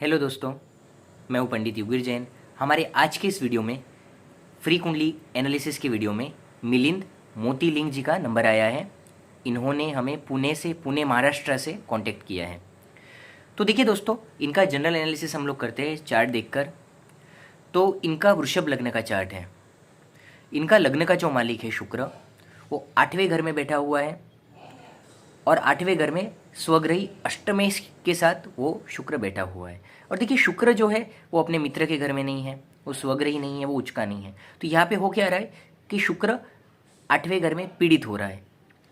Hello दोस्तों, मैं हूं पंडित युगवीर जैन। हमारे आज के इस वीडियो में फ्री कुंडली एनालिसिस के वीडियो में मिलिंद मोतीलिंग जी का नंबर आया है। इन्होंने हमें पुणे महाराष्ट्र से कांटेक्ट किया है। तो देखिए दोस्तों, इनका जनरल एनालिसिस हम लोग करते हैं चार्ट देखकर। तो इनका वृषभ लग्न का चार्ट है। इनका लग्न का जो मालिक है शुक्र, वो 8वें घर में बैठा हुआ है और 8वें घर में स्वग्रही अष्टमेश के साथ वो शुक्र बैठा हुआ है। और देखिए, शुक्र जो है वो अपने मित्र के घर में नहीं है, वो स्वग्रही नहीं है, वो उच्च का नहीं है। तो यहाँ पे हो क्या रहा है कि शुक्र 8वें घर में पीड़ित हो रहा है।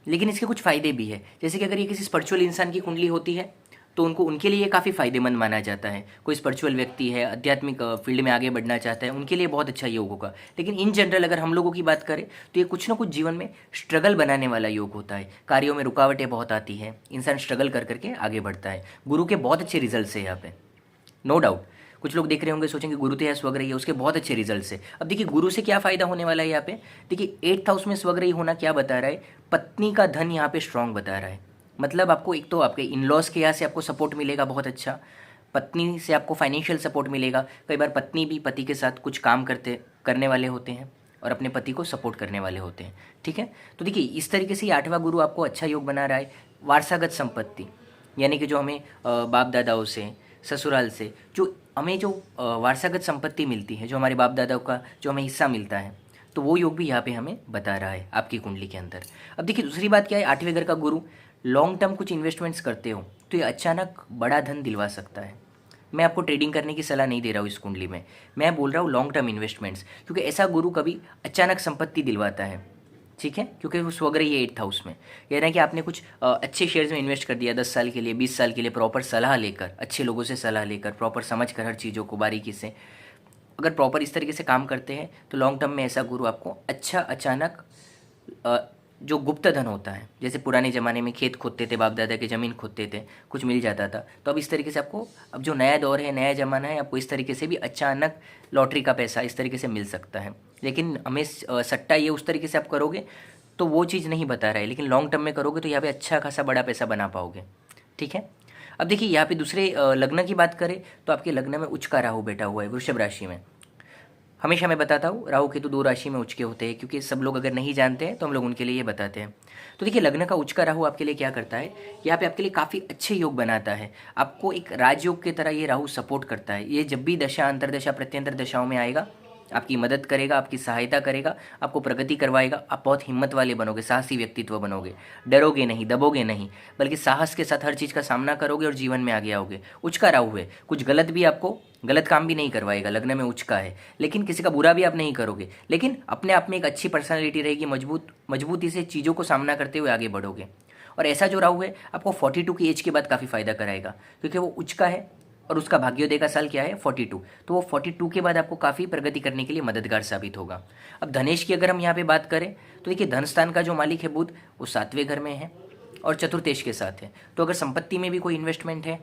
लेकिन इसके कुछ फ़ायदे भी है, जैसे कि अगर ये किसी स्पिरिचुअल इंसान की कुंडली होती है तो उनके लिए काफ़ी फ़ायदेमंद माना जाता है। कोई स्पिरिचुअल व्यक्ति है, आध्यात्मिक फील्ड में आगे बढ़ना चाहता है, उनके लिए बहुत अच्छा योग होगा। लेकिन इन जनरल अगर हम लोगों की बात करें तो ये कुछ ना कुछ जीवन में स्ट्रगल बनाने वाला योग होता है। कार्यों में रुकावटें बहुत आती हैं, इंसान स्ट्रगल कर करके आगे बढ़ता है। गुरु के बहुत अच्छे रिजल्ट है यहाँ पे, नो डाउट। कुछ लोग देख रहे होंगे, सोचेंगे गुरु तो यहाँ स्वग्रही है, उसके बहुत अच्छे रिजल्ट है। अब देखिए, गुरु से क्या फ़ायदा होने वाला है यहाँ पे। देखिए, 8th हाउस में स्वग्रही होना क्या बता रहा है, पत्नी का धन यहाँ पे स्ट्रांग बता रहा है। मतलब आपको एक तो आपके इन लॉज के यहाँ से आपको सपोर्ट मिलेगा बहुत अच्छा, पत्नी से आपको फाइनेंशियल सपोर्ट मिलेगा। कई बार पत्नी भी पति के साथ कुछ काम करने वाले होते हैं और अपने पति को सपोर्ट करने वाले होते हैं। ठीक है, तो देखिए इस तरीके से 8वां गुरु आपको अच्छा योग बना रहा है। वारसागत संपत्ति, यानी कि जो हमें बाप दादाओं से, ससुराल से जो हमें जो वारसागत संपत्ति मिलती है, जो हमारे बाप दादाओं का जो हमें हिस्सा मिलता है, तो वो योग भी यहाँ पे हमें बता रहा है आपकी कुंडली के अंदर। अब देखिए, दूसरी बात क्या है, 8वें घर का गुरु लॉन्ग टर्म कुछ इन्वेस्टमेंट्स करते हो तो ये अचानक बड़ा धन दिलवा सकता है। मैं आपको ट्रेडिंग करने की सलाह नहीं दे रहा हूँ इस कुंडली में, मैं बोल रहा हूँ लॉन्ग टर्म इन्वेस्टमेंट्स, क्योंकि ऐसा गुरु कभी अचानक संपत्ति दिलवाता है। ठीक है, क्योंकि वो स्वग्रही है 8th हाउस में। यानी ना कि आपने कुछ अच्छे शेयर्स में इन्वेस्ट कर दिया 10 साल के लिए, 20 साल के लिए, प्रॉपर सलाह लेकर, अच्छे लोगों से सलाह लेकर, प्रॉपर समझ कर हर चीज़ों को बारीकी से अगर प्रॉपर इस तरीके से काम करते हैं तो लॉन्ग टर्म में ऐसा गुरु आपको अच्छा अचानक जो गुप्त धन होता है, जैसे पुराने ज़माने में खेत खोदते थे, बाप दादा की ज़मीन खोदते थे, कुछ मिल जाता था, तो अब इस तरीके से आपको, अब जो नया दौर है, नया ज़माना है, आपको इस तरीके से भी अचानक लॉटरी का पैसा इस तरीके से मिल सकता है। लेकिन हमें सट्टा ये उस तरीके से आप करोगे तो वो चीज़ नहीं बता रहा है, लेकिन लॉन्ग टर्म में करोगे तो यहाँ पे अच्छा खासा बड़ा पैसा बना पाओगे। ठीक है, अब देखिए यहाँ पे दूसरे लग्न की बात करें तो आपके लग्न में उच्च का राहु बैठा हुआ है वृषभ राशि में। हमेशा मैं बताता हूँ राहु केतु 2 राशि में उच्च के होते हैं, क्योंकि सब लोग अगर नहीं जानते हैं तो हम लोग उनके लिए ये बताते हैं। तो देखिए, लग्न का उच्च का राहु आपके लिए क्या करता है, यहाँ पे आपके लिए काफ़ी अच्छे योग बनाता है। आपको एक राजयोग की तरह ये राहु सपोर्ट करता है। ये जब भी दशा, अंतरदशा, प्रत्यंतर दशाओं में आएगा, आपकी मदद करेगा, आपकी सहायता करेगा, आपको प्रगति करवाएगा। आप बहुत हिम्मत वाले बनोगे, साहसी व्यक्तित्व बनोगे, डरोगे नहीं, दबोगे नहीं, बल्कि साहस के साथ हर चीज़ का सामना करोगे और जीवन में आगे आओगे। उच्च का राहु है, कुछ गलत काम भी नहीं करवाएगा, लग्न में उच्च का है, लेकिन किसी का बुरा भी आप नहीं करोगे, लेकिन अपने आप में एक अच्छी पर्सनैलिटी रहेगी, मजबूती से चीज़ों को सामना करते हुए आगे बढ़ोगे। और ऐसा जो राहु है आपको 42 की एज के बाद काफ़ी फायदा कराएगा, क्योंकि वो उच्च का है और उसका भाग्योदय का साल क्या है 42, तो वो 42 के बाद आपको काफ़ी प्रगति करने के लिए मददगार साबित होगा। अब धनेश की अगर हम यहाँ पे बात करें तो देखिए, धन स्थान का जो मालिक है बुध, वो 7वें घर में है और चतुर्थेश के साथ है। तो अगर संपत्ति में भी कोई इन्वेस्टमेंट है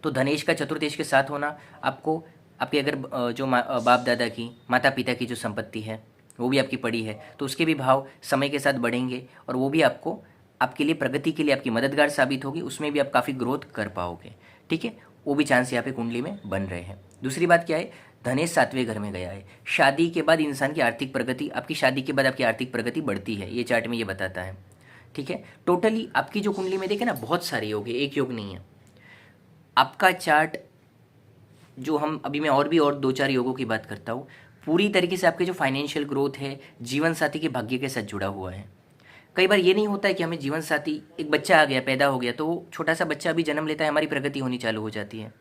तो धनेश का चतुर्थेश के साथ होना आपको, आपके अगर जो बाप दादा की, माता पिता की जो संपत्ति है वो भी आपकी पड़ी है, तो उसके भी भाव समय के साथ बढ़ेंगे और वो भी आपको, आपके लिए प्रगति के लिए आपकी मददगार साबित होगी, उसमें भी आप काफ़ी ग्रोथ कर पाओगे। ठीक है, वो भी चांस यहाँ पे कुंडली में बन रहे हैं। दूसरी बात क्या है, धनेश 7वें घर में गया है। शादी के बाद इंसान की आर्थिक प्रगति, आपकी शादी के बाद आपकी आर्थिक प्रगति बढ़ती है, ये चार्ट में ये बताता है। ठीक है, टोटली आपकी जो कुंडली में देखे ना, बहुत सारे योग है, एक योग नहीं है आपका चार्ट। जो हम अभी, मैं और 2-4 योगों की बात करता हूँ, पूरी तरीके से आपके जो फाइनेंशियल ग्रोथ है, जीवन साथी के भाग्य के साथ जुड़ा हुआ है। कई बार ये नहीं होता है कि हमें जीवन साथी, एक बच्चा आ गया, पैदा हो गया, तो वो छोटा सा बच्चा अभी जन्म लेता है, हमारी प्रगति होनी चालू हो जाती है।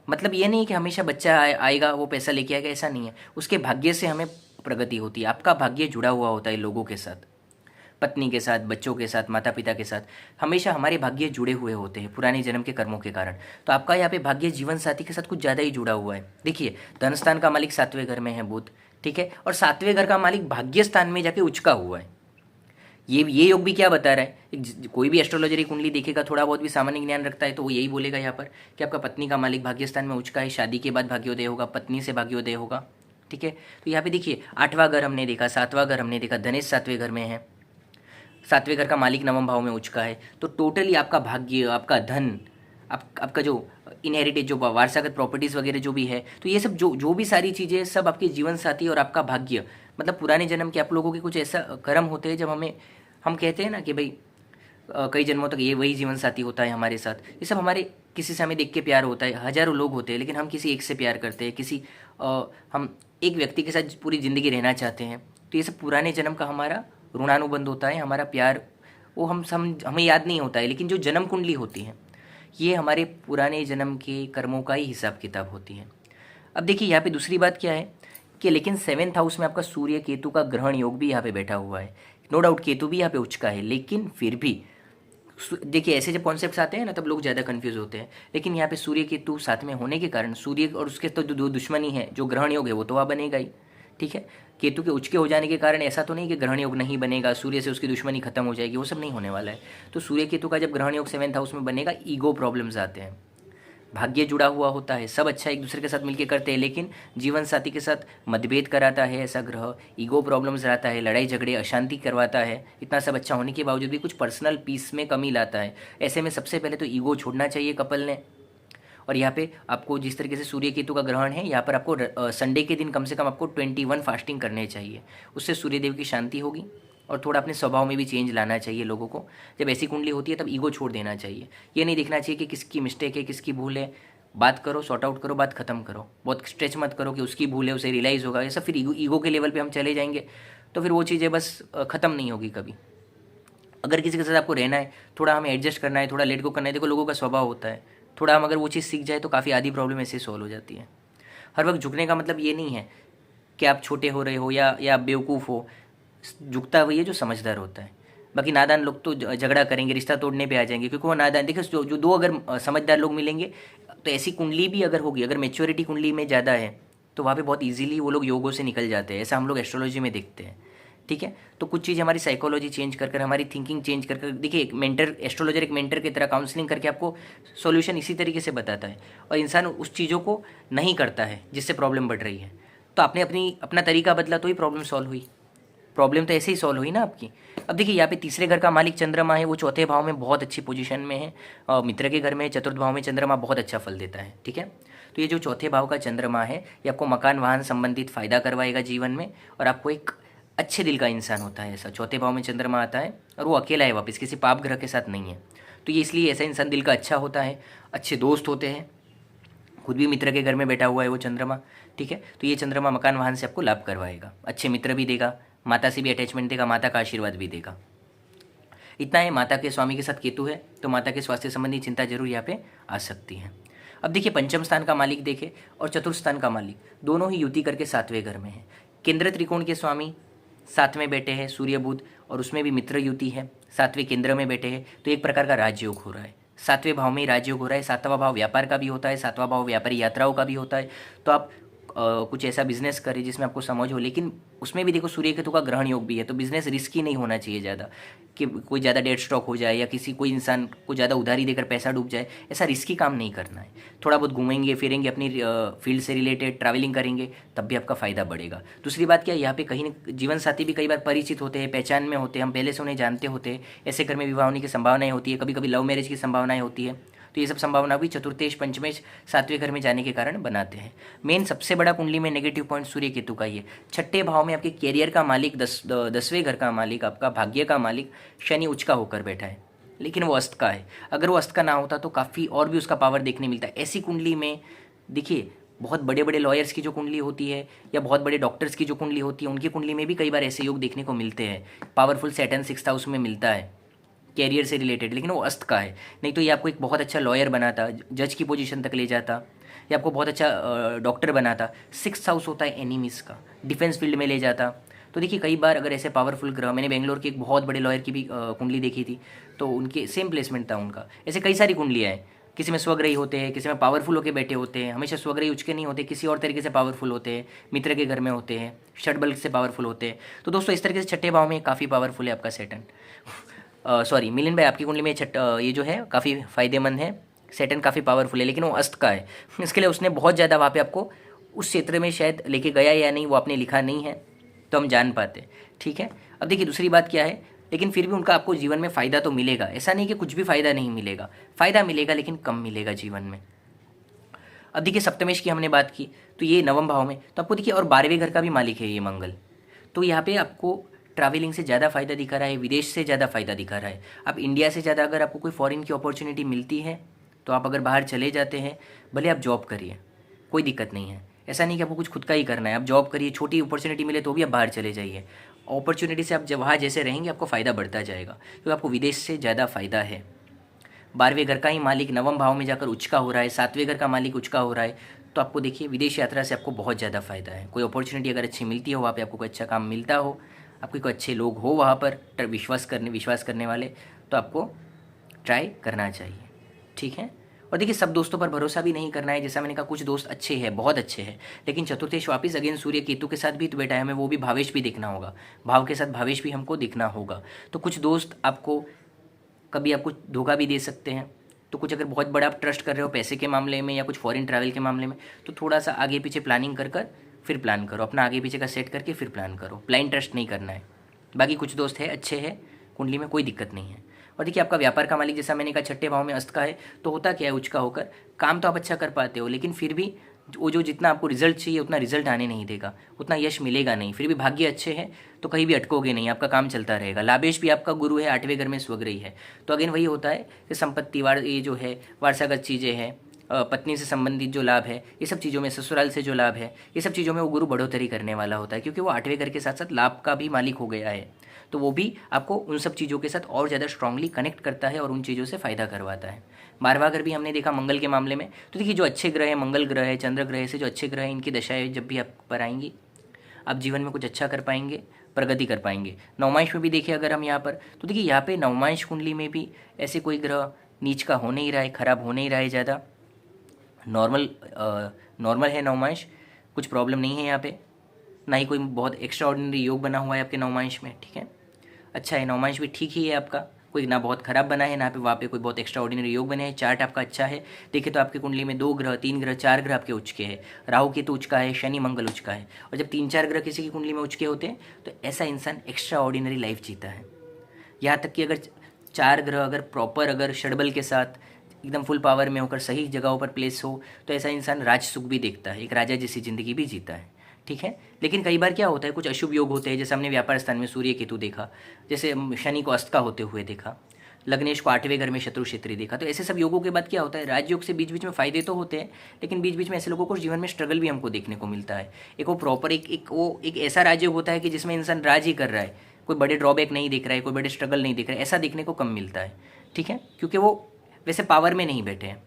मतलब ये नहीं कि हमेशा बच्चा आएगा वो पैसा लेके आएगा, ऐसा नहीं है। उसके भाग्य से हमें प्रगति होती है। आपका भाग्य जुड़ा हुआ होता है लोगों के साथ, पत्नी के साथ, बच्चों के साथ, माता पिता के साथ, हमेशा हमारे भाग्य जुड़े हुए होते हैं पुराने जन्म के कर्मों के कारण। तो आपका यहाँ पे भाग्य जीवन साथी के साथ कुछ ज़्यादा ही जुड़ा हुआ है। देखिए, धन स्थान का मालिक 7वें घर में है बुध, ठीक है, और 7वें घर का मालिक भाग्य स्थान में जाके उचका हुआ है। ये योग भी क्या बता रहा है, कोई भी एस्ट्रोलॉजरी कुंडली देखेगा, थोड़ा बहुत भी सामान्य ज्ञान रखता है, तो वो यही बोलेगा यहाँ पर कि आपका पत्नी का मालिक भाग्यस्थान में उचका है, शादी के बाद भाग्योदय होगा, पत्नी से भाग्योदय होगा। ठीक है, तो यहाँ पे देखिए 8वां घर हमने देखा, 7वां घर हमने देखा, धनेश 7वें घर में है, 7वें घर का मालिक 9वें भाव में उचका है। तो टोटली आपका भाग्य, आपका धन, आपका जो इनहेरिटेड जो वारसागत प्रॉपर्टीज़ वगैरह जो भी है, तो ये सब जो भी सारी चीज़ें सब आपके जीवन साथी और आपका भाग्य, मतलब पुराने जन्म के आप लोगों के कुछ ऐसा कर्म होते हैं जब हम कहते हैं ना कि भाई कई जन्मों तक ये वही जीवन साथी होता है हमारे साथ। ये सब हमारे किसी से हमें देख के प्यार होता है, हज़ारों लोग होते हैं लेकिन हम किसी एक से प्यार करते हैं, हम एक व्यक्ति के साथ पूरी ज़िंदगी रहना चाहते हैं। तो ये सब पुराने जन्म का हमारा ऋणानुबंध होता है, हमारा प्यार वो हमें याद नहीं होता है, लेकिन जो जन्म कुंडली होती है ये हमारे पुराने जन्म के कर्मों का ही हिसाब किताब होती है। अब देखिए यहाँ पे दूसरी बात क्या है कि लेकिन 7th हाउस में आपका सूर्य केतु का ग्रहण योग भी यहाँ पे बैठा हुआ है। नो डाउट केतु भी यहाँ पे उच्च का है, लेकिन फिर भी देखिए ऐसे जब कॉन्सेप्ट्स आते हैं ना तब लोग ज़्यादा कंफ्यूज होते हैं। लेकिन यहाँ पे सूर्य केतु साथ में होने के कारण सूर्य और उसके तो दो दुश्मनी है, जो ग्रहण योग है वो तो वहाँ बनेगा ही, ठीक है। केतु के उच्च के हो जाने के कारण ऐसा तो नहीं कि ग्रहण योग नहीं बनेगा, सूर्य से उसकी दुश्मनी खत्म हो जाएगी, वो सब नहीं होने वाला है। तो सूर्य केतु का जब ग्रहण योग 7th हाउस में बनेगा, ईगो प्रॉब्लम्स आते हैं, भाग्य जुड़ा हुआ होता है, सब अच्छा एक दूसरे के साथ मिलकर करते हैं, लेकिन जीवन साथी के साथ मतभेद कराता है ऐसा ग्रह, ईगो प्रॉब्लम्स रहता है, लड़ाई झगड़े अशांति करवाता है। इतना सब अच्छा होने के बावजूद भी कुछ पर्सनल पीस में कमी लाता है। ऐसे में सबसे पहले तो ईगो छोड़ना चाहिए कपल ने। और यहाँ पे आपको जिस तरीके से सूर्य केतु का ग्रहण है, यहाँ पर आपको संडे के दिन कम से कम आपको 21 फास्टिंग करने चाहिए, उससे सूर्यदेव की शांति होगी। और थोड़ा अपने स्वभाव में भी चेंज लाना चाहिए लोगों को। जब ऐसी कुंडली होती है तब ईगो छोड़ देना चाहिए। ये नहीं देखना चाहिए कि किसकी मिस्टेक है, किसकी भूल है। बात करो, सॉर्ट आउट करो, बात खत्म करो। बहुत स्ट्रेच मत करो कि उसकी भूल है, उसे रियलाइज़ होगा। ये सब फिर ईगो के लेवल पे हम चले जाएंगे तो फिर वो चीज़ें बस ख़त्म नहीं होगी कभी। अगर किसी के साथ आपको रहना है, थोड़ा हमें एडजस्ट करना है, थोड़ा लेट गो करना है। देखो लोगों का स्वभाव होता है, थोड़ा हम अगर वो चीज़ सीख जाए तो काफ़ी आधी प्रॉब्लम ऐसे सॉल्व हो जाती है। हर वक्त झुकने का मतलब ये नहीं है कि आप छोटे हो रहे हो या आप बेवकूफ़ हो। झुकता वही है जो समझदार होता है। बाकी नादान लोग तो झगड़ा करेंगे, रिश्ता तोड़ने पे आ जाएंगे, क्योंकि वो नादान। देखिए जो दो अगर समझदार लोग मिलेंगे तो ऐसी कुंडली भी अगर होगी, अगर मेच्योरिटी कुंडली में ज़्यादा है तो वहाँ पे बहुत इजीली वो लोग योगों से निकल जाते हैं। ऐसा हम लोग एस्ट्रोलॉजी में देखते हैं, ठीक है। तो कुछ चीज़ हमारी साइकोलॉजी चेंज कर हमारी थिंकिंग चेंज कर देखिए, एक मेंटर, एस्ट्रोलॉजर एक मेंटर की तरह काउंसलिंग करके आपको सॉल्यूशन इसी तरीके से बताता है, और इंसान उस चीज़ों को नहीं करता है जिससे प्रॉब्लम बढ़ रही है। तो आपने अपना तरीका बदला तो ही प्रॉब्लम सॉल्व हुई। प्रॉब्लम तो ऐसे ही सॉल्व हुई ना आपकी। अब देखिए यहाँ पे तीसरे घर का मालिक चंद्रमा है, वो चौथे भाव में बहुत अच्छी पोजीशन में है, और मित्र के घर में चतुर्थ भाव में चंद्रमा बहुत अच्छा फल देता है, ठीक है। तो ये जो चौथे भाव का चंद्रमा है ये आपको मकान वाहन संबंधित फायदा करवाएगा जीवन में, और आपको एक अच्छे दिल का इंसान होता है ऐसा। चौथे भाव में चंद्रमा आता है और वो अकेला है वापस, किसी पाप ग्रह के साथ नहीं है। तो ये इसलिए ऐसा इंसान दिल का अच्छा होता है, अच्छे दोस्त होते हैं, खुद भी मित्र के घर में बैठा हुआ है वो चंद्रमा, ठीक है। तो ये चंद्रमा मकान वाहन से आपको लाभ करवाएगा, अच्छे मित्र भी देगा, माता से भी अटैचमेंट देगा, माता का आशीर्वाद भी देगा। इतना है। माता के स्वामी के साथ केतु है तो माता के स्वास्थ्य संबंधी चिंता जरूर यहाँ पे आ सकती है। अब देखिए पंचम स्थान का मालिक देखे और चतुर्थ स्थान का मालिक दोनों ही युति करके 7वें घर में है। केंद्र त्रिकोण के स्वामी 7 में बैठे हैं सूर्य बुध, और उसमें भी मित्र युति है, 7वें केंद्र में बैठे हैं। तो एक प्रकार का राजयोग हो रहा है, 7वें भाव में ही राजयोग हो रहा है। 7वां भाव व्यापार का भी होता है, 7वां भाव व्यापारी यात्राओं का भी होता है। तो आप कुछ ऐसा बिजनेस करें जिसमें आपको समझ हो, लेकिन उसमें भी देखो सूर्य केतु का ग्रहण योग भी है, तो बिजनेस रिस्की नहीं होना चाहिए ज़्यादा, कि कोई ज़्यादा डेड स्टॉक हो जाए या कोई इंसान को ज़्यादा उधारी देकर पैसा डूब जाए। ऐसा रिस्की काम नहीं करना है। थोड़ा बहुत घूमेंगे फिरेंगे, अपनी फील्ड से रिलेटेड ट्रैवलिंग करेंगे, तब भी आपका फ़ायदा बढ़ेगा। दूसरी बात क्या, यहाँ पे कहीं जीवन साथी भी कई बार परिचित होते हैं, पहचान में होते हैं, हम पहले से उन्हें जानते होते हैं। ऐसे घर में विवाह होने की संभावनाएं होती है, कभी कभी लव मैरिज की संभावनाएं होती है। तो ये सब संभावना भी चतुर्थेश पंचमेश 7वें घर में जाने के कारण बनाते हैं। मेन सबसे बड़ा कुंडली में नेगेटिव पॉइंट सूर्य केतु का ही है। 6ठे भाव में आपके कैरियर का मालिक, 10वें घर का मालिक, आपका भाग्य का मालिक शनि उच्च का होकर बैठा है, लेकिन वो अस्त का है। अगर वो अस्त का ना होता तो काफ़ी और भी उसका पावर देखने मिलता है। ऐसी कुंडली में देखिए बहुत बड़े बड़े लॉयर्स की जो कुंडली होती है या बहुत बड़े डॉक्टर्स की जो कुंडली होती है, उनकी कुंडली में भी कई बार ऐसे योग देखने को मिलते हैं। पावरफुल सैटर्न 6th हाउस में मिलता है कैरियर से रिलेटेड, लेकिन वो अस्त का है। नहीं तो ये आपको एक बहुत अच्छा लॉयर बनाता, जज की पोजीशन तक ले जाता, या आपको बहुत अच्छा डॉक्टर बनाता। 6th हाउस होता है एनिमीज का, डिफेंस फील्ड में ले जाता। तो देखिए कई बार अगर ऐसे पावरफुल ग्रह, मैंने बेंगलोर की एक बहुत बड़े लॉयर की भी कुंडली देखी थी, तो उनके सेम प्लेसमेंट था उनका। ऐसे कई सारी कुंडलियाँ हैं, किसी में स्वग्रही होते हैं, किसी में पावरफुल होकर बैठे होते हैं। हमेशा स्वग्रही उचके नहीं होते, किसी और तरीके से पावरफुल होते हैं, मित्र के घर में होते हैं, षडबल से पावरफुल होते हैं। तो दोस्तों इस तरीके से 6ठे भाव में काफ़ी पावरफुल है आपका सैटर्न। सॉरी मिलिंद भाई, आपकी कुंडली में ये जो है काफ़ी फायदेमंद है, सैटर्न काफ़ी पावरफुल है, लेकिन वो अस्त का है। इसके लिए उसने बहुत ज़्यादा वहाँ पे आपको उस क्षेत्र में शायद लेके गया या नहीं, वो आपने लिखा नहीं है, तो हम जान पाते, ठीक है। अब देखिए दूसरी बात क्या है, लेकिन फिर भी उनका आपको जीवन में फ़ायदा तो मिलेगा। ऐसा नहीं कि कुछ भी फ़ायदा नहीं मिलेगा, फ़ायदा मिलेगा लेकिन कम मिलेगा जीवन में। अब देखिए सप्तमेश की हमने बात की तो ये नवम भाव में, तो आपको देखिए और 12वें घर का भी मालिक है ये मंगल, तो यहाँ पे आपको ट्रैवलिंग से ज़्यादा फायदा दिखा रहा है, विदेश से ज़्यादा फायदा दिखा रहा है। अब इंडिया से ज़्यादा अगर आपको कोई फॉरेन की अपॉर्चुनिटी मिलती है तो आप अगर बाहर चले जाते हैं, भले आप जॉब करिए, कोई दिक्कत नहीं है। ऐसा नहीं कि आपको कुछ खुद का ही करना है, आप जॉब करिए, छोटी अपॉर्चुनिटी मिले तो भी आप बाहर चले जाइए। अपॉर्चुनिटी से आप जब वहाँ जैसे रहेंगे आपको फ़ायदा बढ़ता जाएगा, क्योंकि आपको विदेश से ज़्यादा फ़ायदा है। 12वें घर का ही मालिक नवम भाव में जाकर उचका हो रहा है, 7वें घर का मालिक उचका हो रहा है, तो आपको देखिए विदेश यात्रा से आपको बहुत ज़्यादा फ़ायदा है। कोई अपॉर्चुनिटी अगर अच्छी मिलती हो, वहाँ पे आपको कोई अच्छा काम मिलता हो, आपके कोई अच्छे लोग हो वहाँ पर विश्वास करने वाले, तो आपको ट्राई करना चाहिए, ठीक है। और देखिए सब दोस्तों पर भरोसा भी नहीं करना है, जैसा मैंने कहा कुछ दोस्त अच्छे हैं, बहुत अच्छे हैं, लेकिन चतुर्थेश वापिस अगेन सूर्य केतु के साथ भी तो बैठा है, हमें वो भी भावेश भी देखना होगा, भाव के साथ भावेश भी हमको दिखना होगा। तो कुछ दोस्त आपको कभी आपको धोखा भी दे सकते हैं, तो कुछ अगर बहुत बड़ा आप ट्रस्ट कर रहे हो पैसे के मामले में या कुछ फॉरेन ट्रैवल के मामले में, तो थोड़ा सा आगे पीछे प्लानिंग कर फिर प्लान करो, अपना आगे पीछे का सेट करके फिर प्लान करो, ब्लाइंड ट्रस्ट नहीं करना है। बाकी कुछ दोस्त है अच्छे हैं कुंडली में, कोई दिक्कत नहीं है। और देखिए आपका व्यापार का मालिक जैसा मैंने कहा छठे भाव में अस्त का है, तो होता क्या है उचका होकर काम तो आप अच्छा कर पाते हो, लेकिन फिर भी वो जो जितना आपको रिजल्ट चाहिए उतना रिजल्ट आने नहीं देगा, उतना यश मिलेगा नहीं। फिर भी भाग्य अच्छे हैं तो कहीं भी अटकोगे नहीं, आपका काम चलता रहेगा। लाभेश भी आपका गुरु है, 8वें घर में स्वग्रही है, तो अगेन वही होता है कि संपत्ति ये जो है वारसागत चीज़ें हैं, पत्नी से संबंधित जो लाभ है, ये सब चीज़ों में, ससुराल से जो लाभ है, ये सब चीज़ों में वो गुरु बढ़ोतरी करने वाला होता है, क्योंकि वो 8वें घर के साथ साथ लाभ का भी मालिक हो गया है, तो वो भी आपको उन सब चीज़ों के साथ और ज़्यादा स्ट्रांगली कनेक्ट करता है और उन चीज़ों से फ़ायदा करवाता है। 12वां घर भी हमने देखा मंगल के मामले में, तो देखिए जो अच्छे ग्रह है, मंगल ग्रह है, चंद्र ग्रह से जो अच्छे ग्रह हैं, इनकी दशाएं जब भी आप पर आएंगी, आप जीवन में कुछ अच्छा कर पाएंगे, प्रगति कर पाएंगे। नवमांश में भी देखिए अगर हम यहाँ पर, तो देखिए यहाँ पे नवमांश कुंडली में भी ऐसे कोई ग्रह नीच का हो नहीं रहा है, खराब हो नहीं रहा है ज़्यादा, नॉर्मल है नवमांश, कुछ प्रॉब्लम नहीं है यहाँ पे, ना ही कोई बहुत एक्स्ट्रा ऑर्डिनरी योग बना हुआ है आपके नवमांश में, ठीक है, अच्छा है, नवमांश भी ठीक ही है आपका, कोई ना बहुत खराब बना है ना पे वहाँ पे कोई बहुत एक्स्ट्रा ऑर्डिनरी योग बने हैं। चार्ट आपका अच्छा है, देखिए तो आपकी कुंडली में 2 ग्रह 3 ग्रह 4 ग्रह आपके उचके हैं, राहु केतु उचका है, शनि मंगल उचका है, और जब 3-4 ग्रह किसी की कुंडली में उचके होते हैं तो ऐसा इंसान एक्स्ट्रा ऑर्डिनरी लाइफ जीता है। यहाँ तक कि अगर 4 ग्रह अगर प्रॉपर अगर षडबल के साथ एकदम फुल पावर में होकर सही जगहों पर प्लेस हो तो ऐसा इंसान राज सुख भी देखता है, एक राजा जैसी जिंदगी भी जीता है, ठीक है। लेकिन कई बार क्या होता है, कुछ अशुभ योग होते हैं, जैसे हमने व्यापार स्थान में सूर्य केतु देखा, जैसे शनि को अस्त का होते हुए देखा, लग्नेश को 8वें घर में शत्रु क्षेत्री देखा, तो ऐसे सब योगों के बाद क्या होता है, राजयोग से बीच बीच में फायदे तो होते हैं, लेकिन बीच बीच में ऐसे लोगों को जीवन में स्ट्रगल भी हमको देखने को मिलता है। एक वो प्रॉपर एक ऐसा राजयोग होता है कि जिसमें इंसान राज ही कर रहा है, कोई बड़े ड्रॉबैक नहीं दिख रहा है, कोई बड़े स्ट्रगल नहीं दिख रहा है, ऐसा देखने को कम मिलता है, ठीक है, क्योंकि वो वैसे पावर में नहीं बैठे हैं।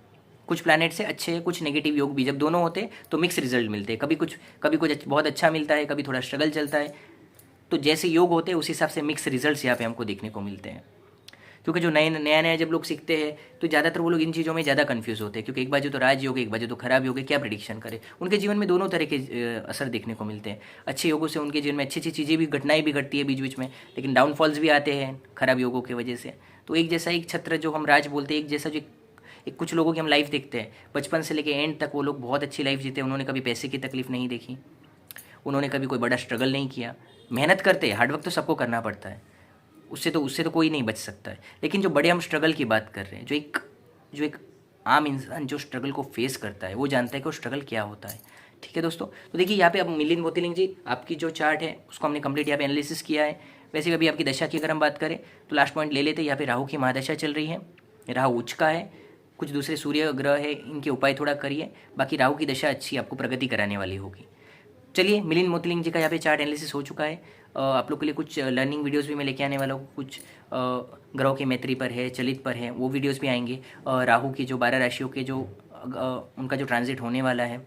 कुछ प्लैनेट से अच्छे हैं, कुछ नेगेटिव योग भी, जब दोनों होते हैं तो मिक्स रिजल्ट मिलते हैं, कभी कुछ बहुत अच्छा मिलता है, कभी थोड़ा स्ट्रगल चलता है, तो जैसे योग होते हैं उस हिसाब से मिक्स रिजल्ट्स यहाँ पे हमको देखने को मिलते हैं। क्योंकि जो नया जब लोग सीखते हैं तो ज़्यादातर वो लोग इन चीज़ों में ज़्यादा कन्फ्यूज़ होते हैं, क्योंकि एक बाजू तो राजयोग है, एक बाजू तो खराब योग है, क्या प्रेडिक्शन करें। उनके जीवन में दोनों तरह के असर देखने को मिलते हैं। अच्छे योगों से उनके जीवन में अच्छी अच्छी चीज़ें भी, घटनाएं भी घटती है बीच बीच में, लेकिन डाउनफॉल्स भी आते हैं खराब योगों की वजह से। तो एक जैसा एक छत्र जो हम राज बोलते हैं, एक जैसा जो एक कुछ लोगों की हम लाइफ देखते हैं, बचपन से लेकर एंड तक वो लोग बहुत अच्छी लाइफ जीते, उन्होंने कभी पैसे की तकलीफ नहीं देखी, उन्होंने कभी कोई बड़ा स्ट्रगल नहीं किया, मेहनत करते हैं, हार्डवर्क तो सबको करना पड़ता है, उससे तो कोई नहीं बच सकता है। लेकिन जो बड़े हम स्ट्रगल की बात कर रहे हैं, जो एक आम इंसान जो स्ट्रगल को फेस करता है वो जानता है कि वो स्ट्रगल क्या होता है, ठीक है दोस्तों। तो देखिए यहाँ पे अब मिलिंद मोतीलिंग जी आपकी जो चार्ट है उसको हमने कंप्लीट यहाँ पे एनालिसिस किया है। वैसे अभी आपकी दशा की अगर हम बात करें तो लास्ट पॉइंट ले लेते हैं, यहाँ पे राहु की महादशा चल रही है, राहु उच्च का है, कुछ दूसरे सूर्य ग्रह है, इनके उपाय थोड़ा करिए, बाकी राहु की दशा अच्छी आपको प्रगति कराने वाली होगी। चलिए मिलिंद मोतीलिंग जी का यहाँ पे चार्ट एनालिसिस हो चुका है। आप लोग के लिए कुछ लर्निंग वीडियोस भी मैं लेके आने वाला हूँ, कुछ ग्रहों की मैत्री पर है, चलित पर है, वो वीडियोस भी आएंगे। राहु की जो 12 राशियों के जो उनका जो ट्रांजिट होने वाला है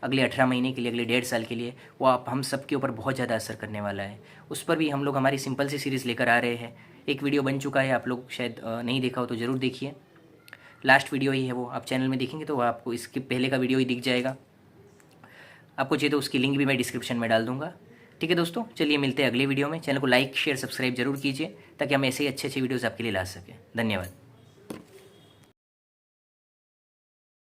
अगले 18 महीने के लिए, अगले 1.5 साल के लिए, वो आप हम सब के ऊपर बहुत ज़्यादा असर करने वाला है। उस पर भी हम लोग हमारी सिंपल सी सीरीज़ लेकर आ रहे हैं। एक वीडियो बन चुका है, आप लोग शायद नहीं देखा हो तो ज़रूर देखिए, लास्ट वीडियो ही है वो, आप चैनल में देखेंगे तो आपको इसके पहले का वीडियो ही दिख जाएगा। आपको चाहिए तो उसकी लिंक भी मैं डिस्क्रिप्शन में डाल दूंगा, ठीक है दोस्तों। चलिए मिलते हैं अगले वीडियो में। चैनल को लाइक शेयर सब्सक्राइब जरूर कीजिए ताकि हम ऐसे ही अच्छे वीडियोज़ आपके लिए ला सकें। धन्यवाद।